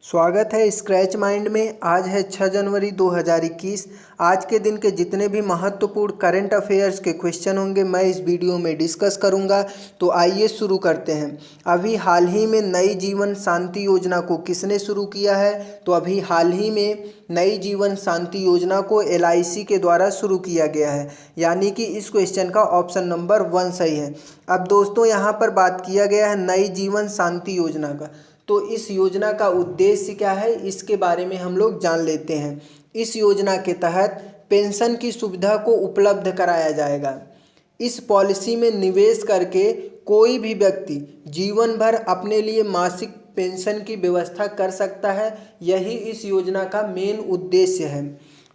स्वागत है scratch mind में। आज है 6 जनवरी 2021। आज के दिन के जितने भी महत्वपूर्ण करंट अफेयर्स के क्वेश्चन होंगे मैं इस वीडियो में डिस्कस करूंगा। तो आइए शुरू करते हैं। अभी हाल ही में नई जीवन शांति योजना को किसने शुरू किया है? तो अभी हाल ही में नई जीवन शांति योजना को LIC के द्वारा शुरू किया गया है, यानी कि इस क्वेश्चन का ऑप्शन नंबर 1 सही है। अब दोस्तों यहाँ पर बात किया गया है नई जीवन शांति योजना का, तो इस योजना का उद्देश्य क्या है इसके बारे में हम लोग जान लेते हैं। इस योजना के तहत पेंशन की सुविधा को उपलब्ध कराया जाएगा। इस पॉलिसी में निवेश करके कोई भी व्यक्ति जीवन भर अपने लिए मासिक पेंशन की व्यवस्था कर सकता है। यही इस योजना का मेन उद्देश्य है।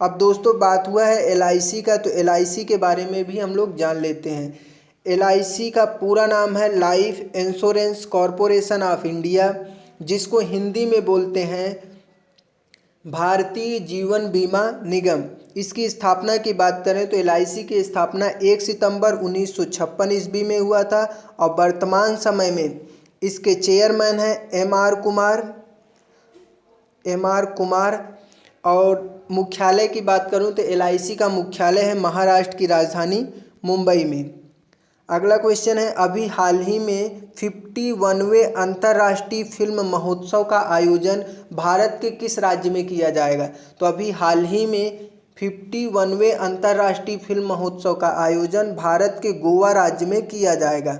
अब दोस्तों बात हुआ है LIC का, तो LIC के बारे में भी हम लोग जान लेते हैं। LIC का पूरा नाम है life insurance corporation of India, जिसको हिंदी में बोलते हैं भारतीय जीवन बीमा निगम। इसकी स्थापना की बात करें तो LIC की स्थापना 1 सितंबर 1956 ईस्वी में हुआ था और वर्तमान समय में इसके चेयरमैन हैं MR कुमार। और मुख्यालय की बात करूं तो LIC का मुख्यालय है महाराष्ट्र की राजधानी मुंबई में। अगला क्वेश्चन है अभी हाल ही में 51वें अंतर्राष्ट्रीय फिल्म महोत्सव का आयोजन भारत के किस राज्य में किया जाएगा? तो अभी हाल ही में 51वें अंतर्राष्ट्रीय फिल्म महोत्सव का आयोजन भारत के गोवा राज्य में किया जाएगा।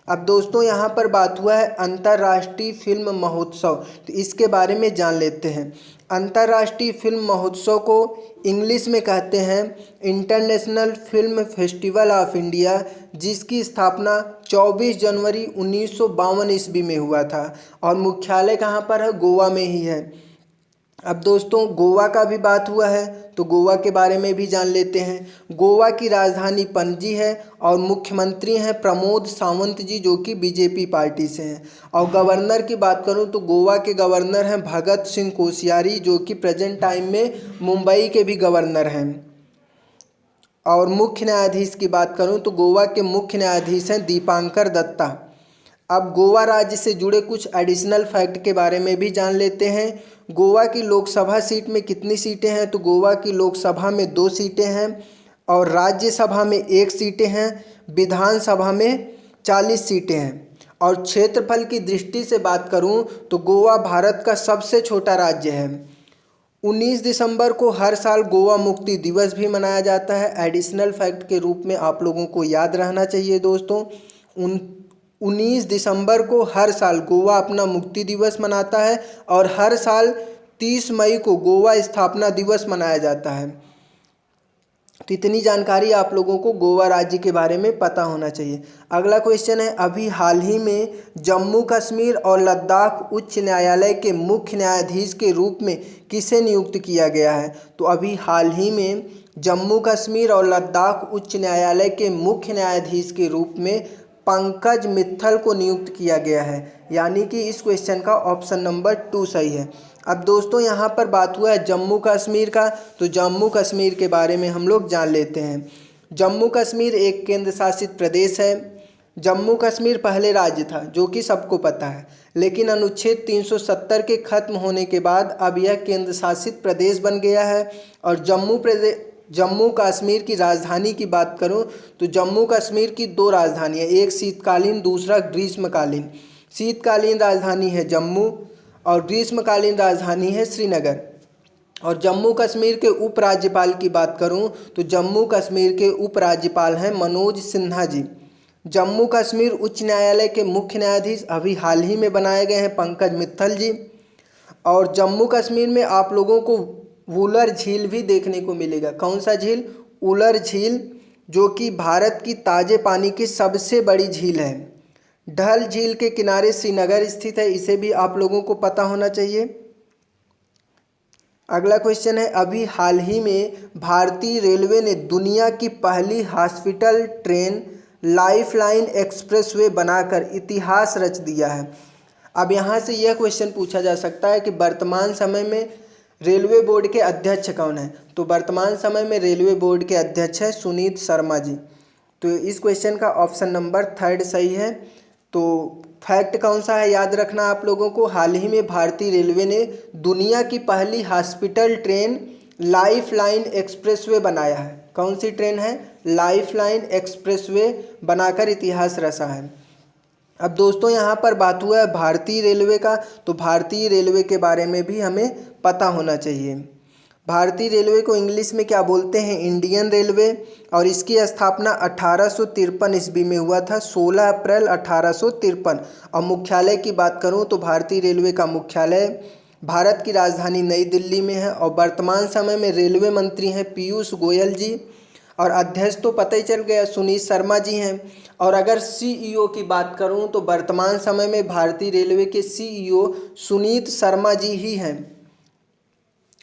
अब दोस्तों यहाँ पर बात हुआ है अंतर्राष्ट्रीय फिल्म महोत्सव, तो इसके बारे में जान लेते हैं। अंतर्राष्ट्रीय फिल्म महोत्सव को इंग्लिश में कहते हैं international film festival of India, जिसकी स्थापना 24 जनवरी 1952 ईस्वी में हुआ था और मुख्यालय कहाँ पर है? गोवा में ही है। अब दोस्तों गोवा का भी बात हुआ है तो गोवा के बारे में भी जान लेते हैं। गोवा की राजधानी पणजी है और मुख्यमंत्री हैं प्रमोद सावंत जी, जो कि BJP पार्टी से हैं। और गवर्नर की बात करूं तो गोवा के गवर्नर हैं भगत सिंह कोश्यारी, जो कि प्रेजेंट टाइम में मुंबई के भी गवर्नर हैं। और मुख्य न्यायाधीश की बात करूं तो गोवा के मुख्य न्यायाधीश हैं दीपांकर दत्ता। अब गोवा राज्य से जुड़े कुछ एडिशनल फैक्ट के बारे में भी जान लेते हैं। गोवा की लोकसभा सीट में कितनी सीटें हैं? तो गोवा की लोकसभा में 2 सीटें हैं और राज्यसभा में 1 सीटें हैं, विधानसभा में 40 सीटें हैं। और क्षेत्रफल की दृष्टि से बात करूं तो गोवा भारत का सबसे छोटा राज्य है। 19 दिसंबर को हर साल गोवा मुक्ति दिवस भी मनाया जाता है। एडिशनल फैक्ट के रूप में आप लोगों को याद रहना चाहिए दोस्तों, 19 दिसंबर को हर साल गोवा अपना मुक्ति दिवस मनाता है और हर साल 30 मई को गोवा स्थापना दिवस मनाया जाता है। तो इतनी जानकारी आप लोगों को गोवा राज्य के बारे में पता होना चाहिए। अगला क्वेश्चन है अभी हाल ही में जम्मू कश्मीर और लद्दाख उच्च न्यायालय के मुख्य न्यायाधीश के रूप में किसे नियुक्त किया गया है? तो अभी हाल ही में जम्मू कश्मीर और लद्दाख उच्च न्यायालय के मुख्य न्यायाधीश के रूप में पंकज मित्तल को नियुक्त किया गया है, यानी कि इस क्वेश्चन का ऑप्शन नंबर 2 सही है। अब दोस्तों यहाँ पर बात हुआ है जम्मू कश्मीर का, तो जम्मू कश्मीर के बारे में हम लोग जान लेते हैं। जम्मू कश्मीर एक केंद्र शासित प्रदेश है। जम्मू कश्मीर पहले राज्य था, जो कि सबको पता है, लेकिन अनुच्छेद 370 के खत्म होने के बाद अब यह केंद्र शासित प्रदेश बन गया है। और जम्मू कश्मीर की राजधानी की बात करूं तो जम्मू कश्मीर की 2 राजधानी है, एक शीतकालीन दूसरा ग्रीष्मकालीन। शीतकालीन राजधानी है जम्मू और ग्रीष्मकालीन राजधानी है श्रीनगर। और जम्मू कश्मीर के उपराज्यपाल की बात करूं तो जम्मू कश्मीर के उपराज्यपाल हैं मनोज सिन्हा जी। जम्मू कश्मीर उच्च न्यायालय के मुख्य न्यायाधीश अभी हाल ही में बनाए गए हैं पंकज मित्तल जी। और जम्मू कश्मीर में आप लोगों को वुलर झील भी देखने को मिलेगा। कौन सा झील? वुलर झील, जो कि भारत की ताज़े पानी की सबसे बड़ी झील है। डल झील के किनारे श्रीनगर स्थित है, इसे भी आप लोगों को पता होना चाहिए। अगला क्वेश्चन है अभी हाल ही में भारतीय रेलवे ने दुनिया की पहली हॉस्पिटल ट्रेन लाइफलाइन एक्सप्रेसवे बनाकर इतिहास रच दिया है। अब यहाँ से यह क्वेश्चन पूछा जा सकता है कि वर्तमान समय में रेलवे बोर्ड के अध्यक्ष कौन है? तो वर्तमान समय में रेलवे बोर्ड के अध्यक्ष है सुनीत शर्मा जी। तो इस क्वेश्चन का ऑप्शन नंबर 3 सही है। तो फैक्ट कौन सा है याद रखना आप लोगों को, हाल ही में भारतीय रेलवे ने दुनिया की पहली hospital train life line expressway बनाया है। कौन सी ट्रेन है? लाइफ लाइन एक्सप्रेसवे बनाकर इतिहास रचा है। अब दोस्तों यहाँ पर बात हुआ है भारतीय रेलवे का, तो भारतीय रेलवे के बारे में भी हमें पता होना चाहिए। भारतीय रेलवे को इंग्लिश में क्या बोलते हैं? Indian railway. और इसकी स्थापना 1853 ईस्वी में हुआ था, 16 अप्रैल 1853। और मुख्यालय की बात करूं तो भारतीय रेलवे का मुख्यालय भारत की राजधानी नई दिल्ली में है। और वर्तमान समय में रेलवे मंत्री हैं पीयूष गोयल जी, और अध्यक्ष तो पता ही चल गया सुनीत शर्मा जी हैं। और अगर सीईओ की बात करूं तो वर्तमान समय में भारतीय रेलवे के सीईओ सुनीत शर्मा जी ही हैं।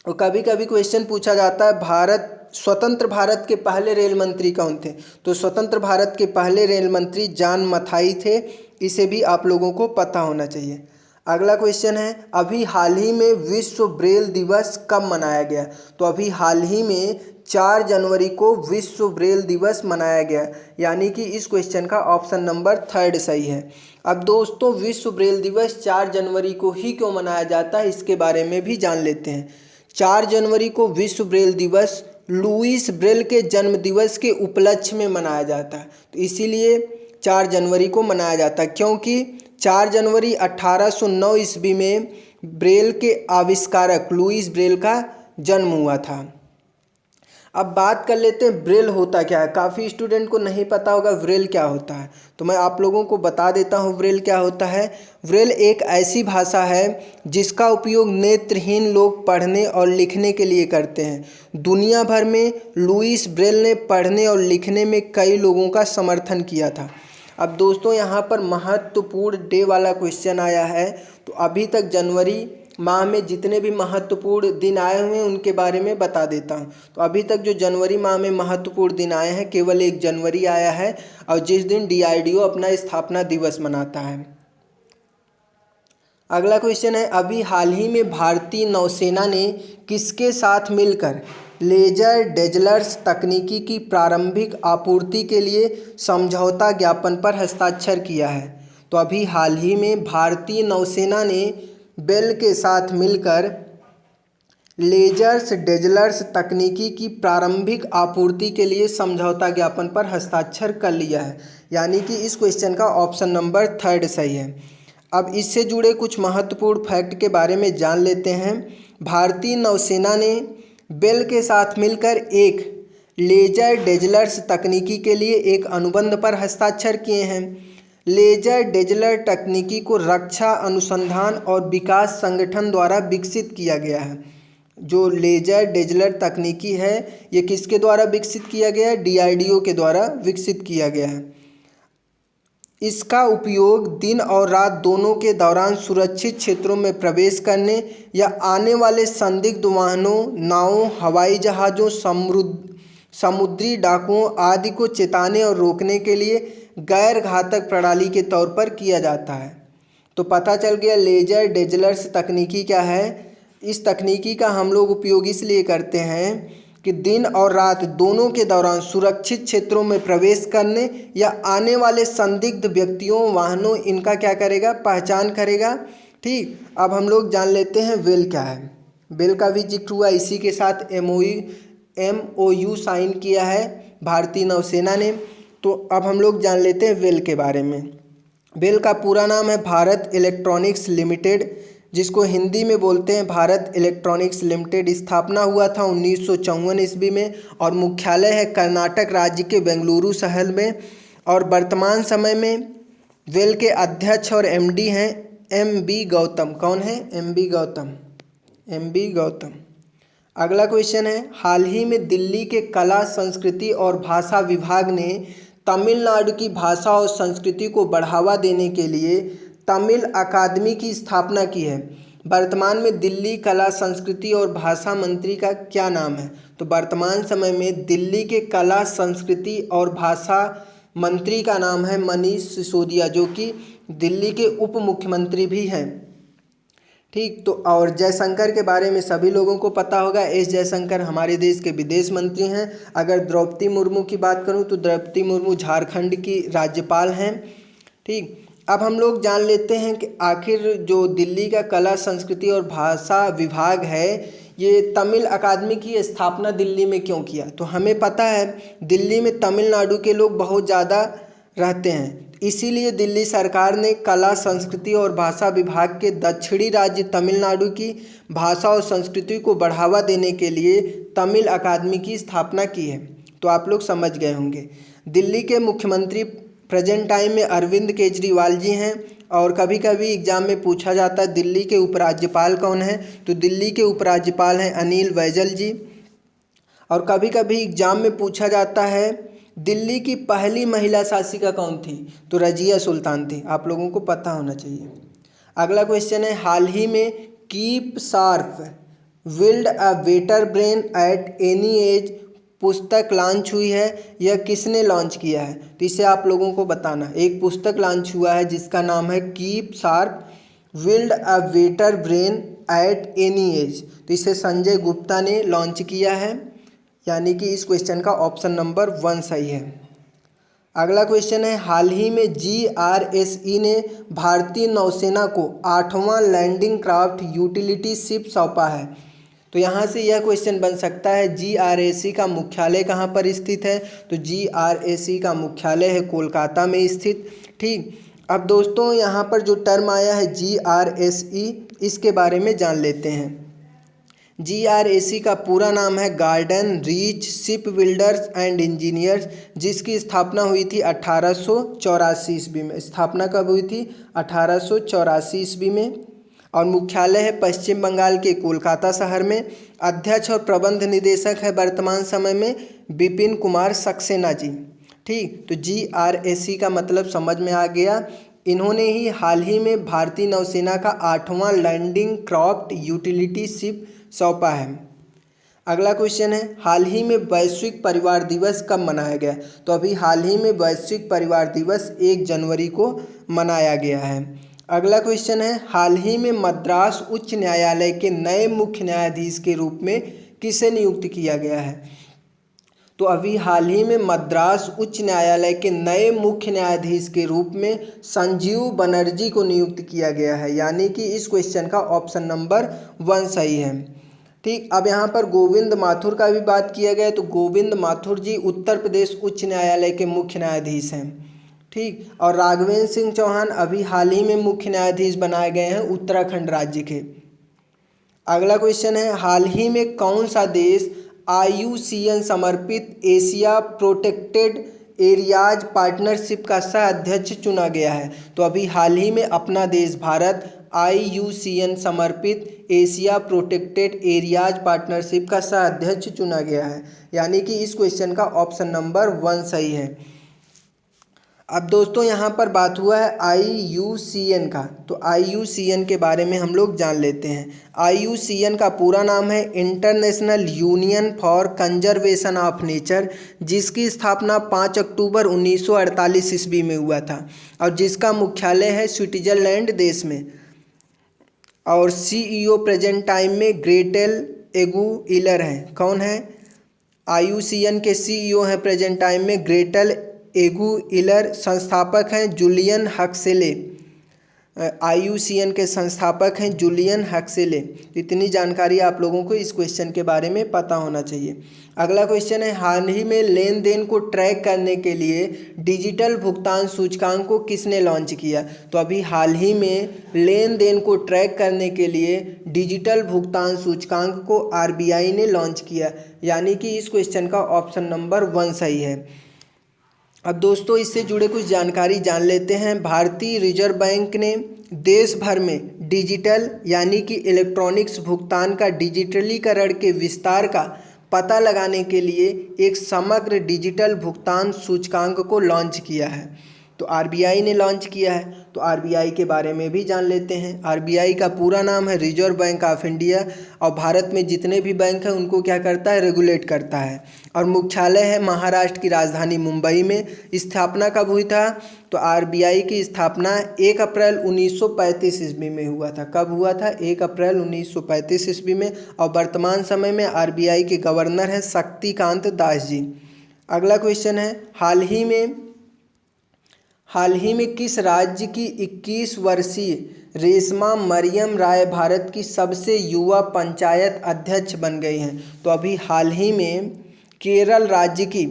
और कभी कभी क्वेश्चन पूछा जाता है स्वतंत्र भारत के पहले रेल मंत्री कौन थे? तो स्वतंत्र भारत के पहले रेल मंत्री जॉन मथाई थे। इसे भी आप लोगों को पता होना चाहिए। अगला क्वेश्चन है अभी हाल ही में विश्व ब्रेल दिवस कब मनाया गया? तो अभी हाल ही में 4 जनवरी को विश्व ब्रेल दिवस मनाया गया, यानी कि इस क्वेश्चन का ऑप्शन नंबर 3 सही है। अब दोस्तों विश्व ब्रेल दिवस 4 जनवरी को ही क्यों मनाया जाता है, इसके बारे में भी जान लेते हैं। 4 जनवरी को विश्व ब्रेल दिवस लुईस ब्रेल के जन्म दिवस के उपलक्ष्य में मनाया जाता है। तो इसीलिए 4 जनवरी को मनाया जाता है, क्योंकि 4 जनवरी 1809 ईस्वी में ब्रेल के आविष्कारक लुईस ब्रेल का जन्म हुआ था। अब बात कर लेते हैं ब्रेल होता क्या है। काफ़ी स्टूडेंट को नहीं पता होगा ब्रेल क्या होता है, तो मैं आप लोगों को बता देता हूँ ब्रेल क्या होता है। ब्रेल एक ऐसी भाषा है जिसका उपयोग नेत्रहीन लोग पढ़ने और लिखने के लिए करते हैं। दुनिया भर में लुईस ब्रेल ने पढ़ने और लिखने में कई लोगों का समर्थन किया था। अब दोस्तों यहाँ पर महत्वपूर्ण डे वाला क्वेश्चन आया है। तो अभी तक जनवरी माह में जितने भी महत्वपूर्ण दिन आए हुए हैं उनके बारे में बता देता हूँ। तो अभी तक जो जनवरी माह में महत्वपूर्ण दिन आए हैं केवल 1 जनवरी आया है, और जिस दिन DRDO अपना स्थापना दिवस मनाता है। अगला क्वेश्चन है अभी हाल ही में भारतीय नौसेना ने किसके साथ मिलकर लेजर डेजलर्स तकनीकी की प्रारंभिक आपूर्ति के लिए समझौता ज्ञापन पर हस्ताक्षर किया है? तो अभी हाल ही में भारतीय नौसेना ने बेल के साथ मिलकर लेजर्स डेजलर्स तकनीकी की प्रारंभिक आपूर्ति के लिए समझौता ज्ञापन पर हस्ताक्षर कर लिया है, यानी कि इस क्वेश्चन का ऑप्शन नंबर 3 सही है। अब इससे जुड़े कुछ महत्वपूर्ण फैक्ट के बारे में जान लेते हैं। भारतीय नौसेना ने बेल के साथ मिलकर एक लेजर डेजलर्स तकनीकी के लिए एक अनुबंध पर हस्ताक्षर किए हैं। लेजर डेजलर तकनीकी को रक्षा अनुसंधान और विकास संगठन द्वारा विकसित किया गया है। जो लेजर डेजलर तकनीकी है ये किसके द्वारा विकसित किया गया है? DRDO के द्वारा विकसित किया गया है। इसका उपयोग दिन और रात दोनों के दौरान सुरक्षित क्षेत्रों में प्रवेश करने या आने वाले संदिग्ध वाहनों, नावों, हवाई जहाज़ों, समुद्री डाकुओं आदि को चेताने और रोकने के लिए गैर घातक प्रणाली के तौर पर किया जाता है। तो पता चल गया लेजर डेजलर्स तकनीकी क्या है। इस तकनीकी का हम लोग उपयोग इसलिए करते हैं कि दिन और रात दोनों के दौरान सुरक्षित क्षेत्रों में प्रवेश करने या आने वाले संदिग्ध व्यक्तियों, वाहनों, इनका क्या करेगा? पहचान करेगा। ठीक, अब हम लोग जान लेते हैं वेल क्या है। वेल का भी जिक्र हुआ, इसी के साथ MOU साइन किया है भारतीय नौसेना ने। तो अब हम लोग जान लेते हैं वेल के बारे में। वेल का पूरा नाम है भारत इलेक्ट्रॉनिक्स लिमिटेड, जिसको हिंदी में बोलते हैं भारत इलेक्ट्रॉनिक्स लिमिटेड। स्थापना हुआ था 1954 ईस्वी में और मुख्यालय है कर्नाटक राज्य के बेंगलुरु शहर में। और वर्तमान समय में वेल के अध्यक्ष और MD हैं MB गौतम। कौन है? MB गौतम। अगला क्वेश्चन है हाल ही में दिल्ली के कला, संस्कृति और भाषा विभाग ने तमिलनाडु की भाषा और संस्कृति को बढ़ावा देने के लिए तमिल अकादमी की स्थापना की है। वर्तमान में दिल्ली कला, संस्कृति और भाषा मंत्री का क्या नाम है? तो वर्तमान समय में दिल्ली के कला, संस्कृति और भाषा मंत्री का नाम है मनीष सिसोदिया, जो कि दिल्ली के उप मुख्यमंत्री भी हैं। ठीक, तो और जयशंकर के बारे में सभी लोगों को पता होगा। S जयशंकर हमारे देश के विदेश मंत्री हैं। अगर द्रौपदी मुर्मू की बात करूं तो द्रौपदी मुर्मू झारखंड की राज्यपाल हैं। ठीक, अब हम लोग जान लेते हैं कि आखिर जो दिल्ली का कला संस्कृति और भाषा विभाग है, ये तमिल अकादमी की स्थापना दिल्ली में क्यों किया। तो हमें पता है दिल्ली में तमिलनाडु के लोग बहुत ज़्यादा रहते हैं, इसीलिए दिल्ली सरकार ने कला संस्कृति और भाषा विभाग के दक्षिणी राज्य तमिलनाडु की भाषा और संस्कृति को बढ़ावा देने के लिए तमिल अकादमी की स्थापना की है। तो आप लोग समझ गए होंगे। दिल्ली के मुख्यमंत्री प्रेजेंट टाइम में अरविंद केजरीवाल जी हैं, और कभी कभी एग्जाम में पूछा जाता है दिल्ली के उपराज्यपाल कौन है, तो दिल्ली के उपराज्यपाल हैं अनिल बैजल जी। और कभी कभी एग्जाम में पूछा जाता है दिल्ली की पहली महिला शासिका कौन थी, तो रजिया सुल्तान थी। आप लोगों को पता होना चाहिए। अगला क्वेश्चन है, हाल ही में keep sharp build a better brain at any as पुस्तक लॉन्च हुई है, यह किसने लॉन्च किया है। तो इसे आप लोगों को बताना। एक पुस्तक लॉन्च हुआ है जिसका नाम है keep sharp build a better brain at any as, तो इसे संजय गुप्ता ने लॉन्च किया है, यानी कि इस क्वेश्चन का ऑप्शन नंबर 1 सही है। अगला क्वेश्चन है, हाल ही में GRSE ने भारतीय नौसेना को 8वां लैंडिंग क्राफ्ट यूटिलिटी शिप सौंपा है। तो यहाँ से यह क्वेश्चन बन सकता है GRSE का मुख्यालय कहाँ पर स्थित है, तो GRSE का मुख्यालय है कोलकाता में स्थित। ठीक, अब दोस्तों यहाँ पर जो टर्म आया है GRSE, इसके बारे में जान लेते हैं। GRSE का पूरा नाम है garden reach ship builders and engineers, जिसकी स्थापना हुई थी 1884 ईस्वी में। स्थापना कब हुई थी, 1884 ईस्वी में। और मुख्यालय है पश्चिम बंगाल के कोलकाता शहर में। अध्यक्ष और प्रबंध निदेशक है वर्तमान समय में विपिन कुमार सक्सेना जी। ठीक, तो GRSE का मतलब समझ में आ गया। इन्होंने ही हाल ही में भारतीय नौसेना का 8वां लैंडिंग क्राफ्ट यूटिलिटी शिप सौंपा है। अगला क्वेश्चन है, हाल ही में वैश्विक परिवार दिवस कब मनाया गया। तो अभी हाल ही में वैश्विक परिवार दिवस 1 जनवरी को मनाया गया है। अगला क्वेश्चन है, हाल ही में मद्रास उच्च न्यायालय के नए मुख्य न्यायाधीश के रूप में किसे नियुक्त किया गया है। तो अभी हाल ही में मद्रास उच्च न्यायालय के नए मुख्य न्यायाधीश के रूप में संजीव बनर्जी को नियुक्त किया गया है, यानी कि इस क्वेश्चन का ऑप्शन नंबर 1 सही है। ठीक, अब यहाँ पर गोविंद माथुर का भी बात किया गया, तो गोविंद माथुर जी उत्तर प्रदेश उच्च न्यायालय के मुख्य न्यायाधीश हैं। ठीक, और राघवेंद्र सिंह चौहान अभी हाल ही में मुख्य न्यायाधीश बनाए गए हैं उत्तराखंड राज्य के। अगला क्वेश्चन है, हाल ही में कौन सा देश IUCN समर्पित एशिया प्रोटेक्टेड एरियाज पार्टनरशिप का सह अध्यक्ष चुना गया है। तो अभी हाल ही में अपना देश भारत IUCN समर्पित एशिया प्रोटेक्टेड एरियाज पार्टनरशिप का सह अध्यक्ष चुना गया है, यानी कि इस क्वेश्चन का ऑप्शन नंबर 1 सही है। अब दोस्तों यहाँ पर बात हुआ है IUCN का, तो IUCN के बारे में हम लोग जान लेते हैं। IUCN का पूरा नाम है international union for conservation of nature, जिसकी स्थापना 5 अक्टूबर 1948 ईस्वी में हुआ था, और जिसका मुख्यालय है स्विट्जरलैंड देश में। और CEO प्रेजेंट टाइम में ग्रेटेल एगुइलर हैं। कौन है, IUCN के CEO हैं प्रेजेंट टाइम में ग्रेटेल एगुइलर। संस्थापक हैं जूलियन हक्सेले। IUCN के संस्थापक हैं जूलियन हक्सेले। इतनी जानकारी आप लोगों को इस क्वेश्चन के बारे में पता होना चाहिए। अगला क्वेश्चन है, हाल ही में लेन देन को ट्रैक करने के लिए डिजिटल भुगतान सूचकांक को किसने लॉन्च किया। तो अभी हाल ही में लेन देन को ट्रैक करने के लिए डिजिटल भुगतान सूचकांक को RBI ने लॉन्च किया, यानी कि इस क्वेश्चन का ऑप्शन नंबर 1 सही है। अब दोस्तों इससे जुड़े कुछ जानकारी जान लेते हैं। भारतीय रिजर्व बैंक ने देश भर में डिजिटल यानी कि इलेक्ट्रॉनिक्स भुगतान का डिजिटलीकरण के विस्तार का पता लगाने के लिए एक समग्र डिजिटल भुगतान सूचकांक को लॉन्च किया है। तो RBI ने लॉन्च किया है, तो RBI के बारे में भी जान लेते हैं। RBI का पूरा नाम है रिजर्व बैंक ऑफ इंडिया, और भारत में जितने भी बैंक हैं उनको क्या करता है, रेगुलेट करता है। और मुख्यालय है महाराष्ट्र की राजधानी मुंबई में। स्थापना कब हुई था, तो RBI की स्थापना 1 अप्रैल 1935 ईस्वी में हुआ था। कब हुआ था, 1 अप्रैल 1935 ईस्वी में। और वर्तमान समय में RBI के गवर्नर हैं शक्तिकांत दास जी। अगला क्वेश्चन है, हाल ही में हाल ही में किस राज्य की 21 वर्षीय रेशमा मरियम राय भारत की सबसे युवा पंचायत अध्यक्ष बन गई हैं? तो अभी हाल ही में केरल राज्य की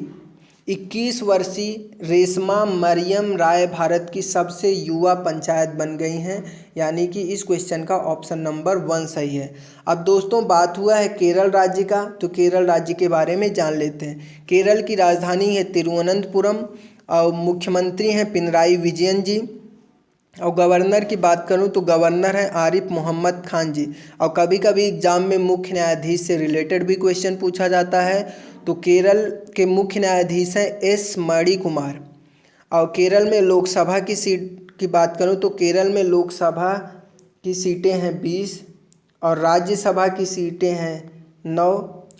21 वर्षीय रेशमा मरियम राय भारत की सबसे युवा पंचायत बन गई हैं, यानी कि इस क्वेश्चन का ऑप्शन नंबर 1 सही है। अब दोस्तों बात हुआ है केरल राज्य का, तो केरल राज्य के बारे में जान लेते हैं। केरल की राजधानी है तिरुवनंतपुरम और मुख्यमंत्री हैं पिनराई विजयन जी। और गवर्नर की बात करूं तो गवर्नर है आरिफ मोहम्मद खान जी। और कभी कभी एग्जाम में मुख्य न्यायाधीश से रिलेटेड भी क्वेश्चन पूछा जाता है, तो केरल के मुख्य न्यायाधीश हैं एस मणि कुमार। और केरल में लोकसभा की सीट की बात करूं तो केरल में लोकसभा की सीटें हैं 20 और राज्यसभा की सीटें हैं 9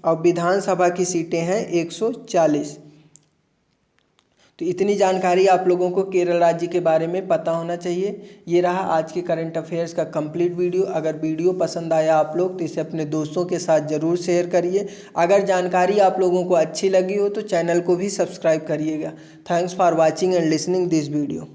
और विधानसभा की सीटें हैं 140। तो इतनी जानकारी आप लोगों को केरल राज्य के बारे में पता होना चाहिए। ये रहा आज के करंट अफेयर्स का कंप्लीट वीडियो। अगर वीडियो पसंद आया आप लोग तो इसे अपने दोस्तों के साथ ज़रूर शेयर करिए। अगर जानकारी आप लोगों को अच्छी लगी हो तो चैनल को भी सब्सक्राइब करिएगा। Thanks for watching and listening this video.